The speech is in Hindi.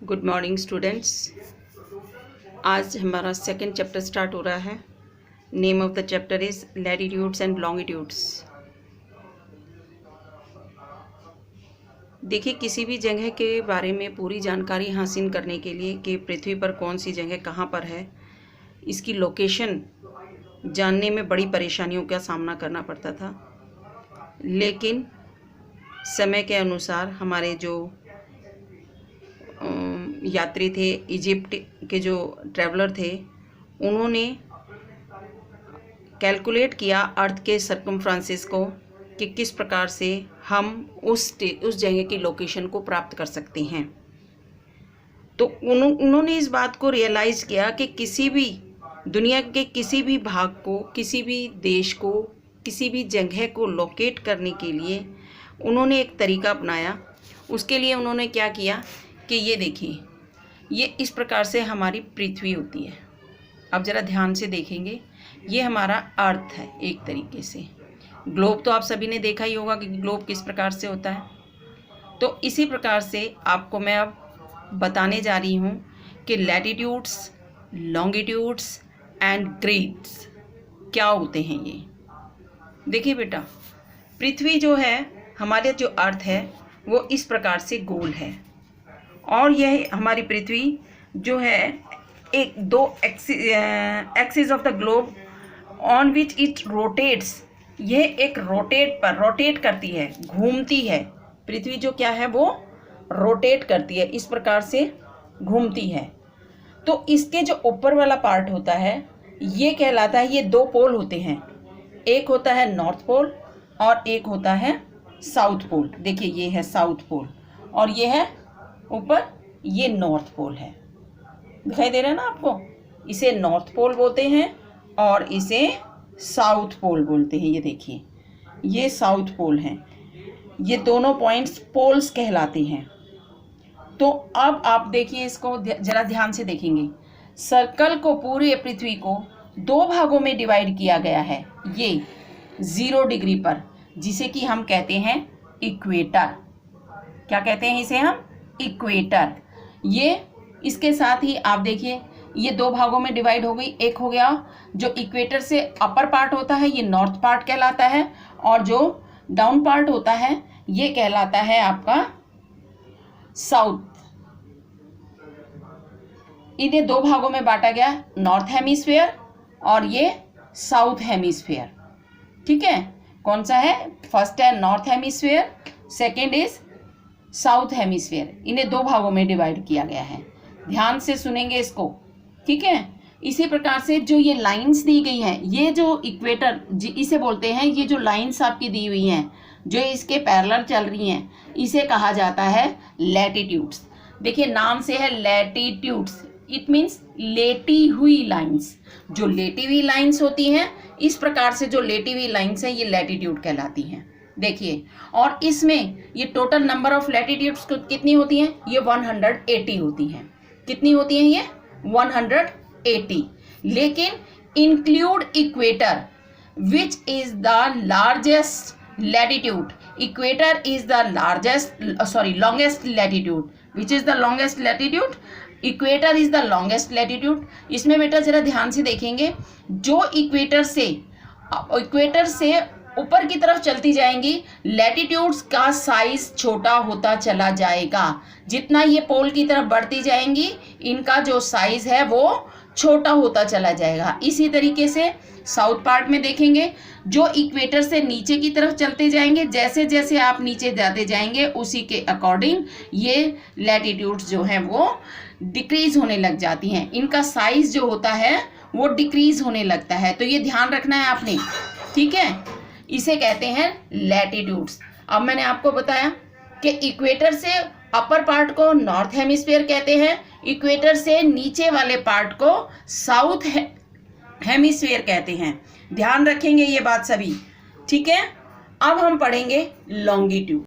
Good morning students. आज हमारा सेकंड चैप्टर स्टार्ट हो रहा है। Name of the chapter is latitudes and longitudes. देखिए, किसी भी जगह के बारे में पूरी जानकारी हासिल करने के लिए कि पृथ्वी पर कौन सी जगह कहाँ पर है, इसकी लोकेशन जानने में बड़ी परेशानियों का सामना करना पड़ता था। लेकिन समय के अनुसार हमारे जो यात्री थे, इजिप्ट के जो ट्रैवलर थे, उन्होंने कैलकुलेट किया अर्थ के सर्कमफ्रेंसेस को कि किस प्रकार से हम उस जगह की लोकेशन को प्राप्त कर सकते हैं। तो उन्होंने इस बात को रियलाइज़ किया कि किसी भी दुनिया के किसी भी भाग को, किसी भी देश को, किसी भी जगह को लोकेट करने के लिए उन्होंने एक तरीका अपनाया। उसके लिए उन्होंने क्या किया कि ये देखिए, ये इस प्रकार से हमारी पृथ्वी होती है। अब ज़रा ध्यान से देखेंगे, ये हमारा अर्थ है। एक तरीके से ग्लोब तो आप सभी ने देखा ही होगा कि ग्लोब किस प्रकार से होता है। तो इसी प्रकार से आपको मैं अब बताने जा रही हूँ कि लैटिट्यूड्स, लॉन्गिट्यूड्स एंड ग्रेड्स क्या होते हैं। ये देखिए बेटा, पृथ्वी जो है, हमारे जो अर्थ है, वो इस प्रकार से गोल है। और यह हमारी पृथ्वी जो है एक दो axis of the globe on which it rotates, यह एक रोटेट करती है, घूमती है। पृथ्वी जो क्या है वो रोटेट करती है, इस प्रकार से घूमती है। तो इसके जो ऊपर वाला पार्ट होता है ये कहलाता है, ये दो पोल होते हैं, एक होता है नॉर्थ पोल और एक होता है साउथ पोल। देखिए, ये है साउथ पोल और ये है ऊपर, ये नॉर्थ पोल है। दिखाई दे रहा है ना आपको? इसे नॉर्थ पोल बोलते हैं और इसे साउथ पोल बोलते हैं। ये देखिए, ये साउथ पोल है। ये दोनों पॉइंट्स पोल्स कहलाते हैं। तो अब आप देखिए, इसको जरा ध्यान से देखेंगे। सर्कल को, पूरी पृथ्वी को दो भागों में डिवाइड किया गया है, ये 0 डिग्री पर, जिसे कि हम कहते हैं इक्वेटर। क्या कहते हैं इसे हम? इक्वेटर। ये इसके साथ ही आप देखिए, ये दो भागों में डिवाइड हो गई। एक हो गया जो इक्वेटर से अपर पार्ट होता है, ये नॉर्थ पार्ट कहलाता है, और जो डाउन पार्ट होता है ये कहलाता है आपका साउथ। इन्हें दो भागों में बांटा गया, नॉर्थ हेमिस्फीयर और ये साउथ हेमिस्फीयर। ठीक है, कौन सा है? फर्स्ट है north hemisphere, second is south hemisphere. इन्हें दो भागों में डिवाइड किया गया है। ध्यान से सुनेंगे इसको, ठीक है। इसी प्रकार से जो ये लाइंस दी गई हैं, ये जो इक्वेटर इसे बोलते हैं, ये जो लाइंस आपकी दी हुई हैं जो इसके पैरेलल चल रही हैं, इसे कहा जाता है लैटिट्यूड्स। देखिए, नाम से है लैटिट्यूड्स, इट मीन्स लेटी हुई लाइंस। जो लेटी हुई लाइंस होती हैं, इस प्रकार से जो लेटी हुई लाइंस हैं ये लैटिट्यूड कहलाती हैं। देखिए, और इसमें ये टोटल नंबर ऑफ लैटिट्यूड्स कितनी होती हैं? ये 180 होती हैं। कितनी होती हैं ये? 180। लेकिन include equator which is the largest latitude. Equator is the longest latitude. Which is the longest latitude? Equator is the longest latitude. इसमें बेटा जरा ध्यान से देखेंगे, जो इक्वेटर से ऊपर की तरफ चलती जाएंगी, लैटिट्यूड्स का साइज छोटा होता चला जाएगा। जितना ये पोल की तरफ बढ़ती जाएंगी, इनका जो साइज है वो छोटा होता चला जाएगा। इसी तरीके से साउथ पार्ट में देखेंगे, जो इक्वेटर से नीचे की तरफ चलते जाएंगे, जैसे जैसे आप नीचे जाते जाएंगे उसी के अकॉर्डिंग ये लैटिट्यूड्स जो हैं वो डिक्रीज होने लग जाती हैं। इनका साइज जो होता है वो डिक्रीज होने लगता है। तो ये ध्यान रखना है आपने, ठीक है। इसे कहते हैं लैटिट्यूड्स। अब मैंने आपको बताया कि इक्वेटर से अपर पार्ट को नॉर्थ हेमिस्फीयर कहते हैं, इक्वेटर से नीचे वाले पार्ट को साउथ हेमिस्फीयर कहते हैं। ध्यान रखेंगे ये बात सभी, ठीक है। अब हम पढ़ेंगे लॉन्गिट्यूड।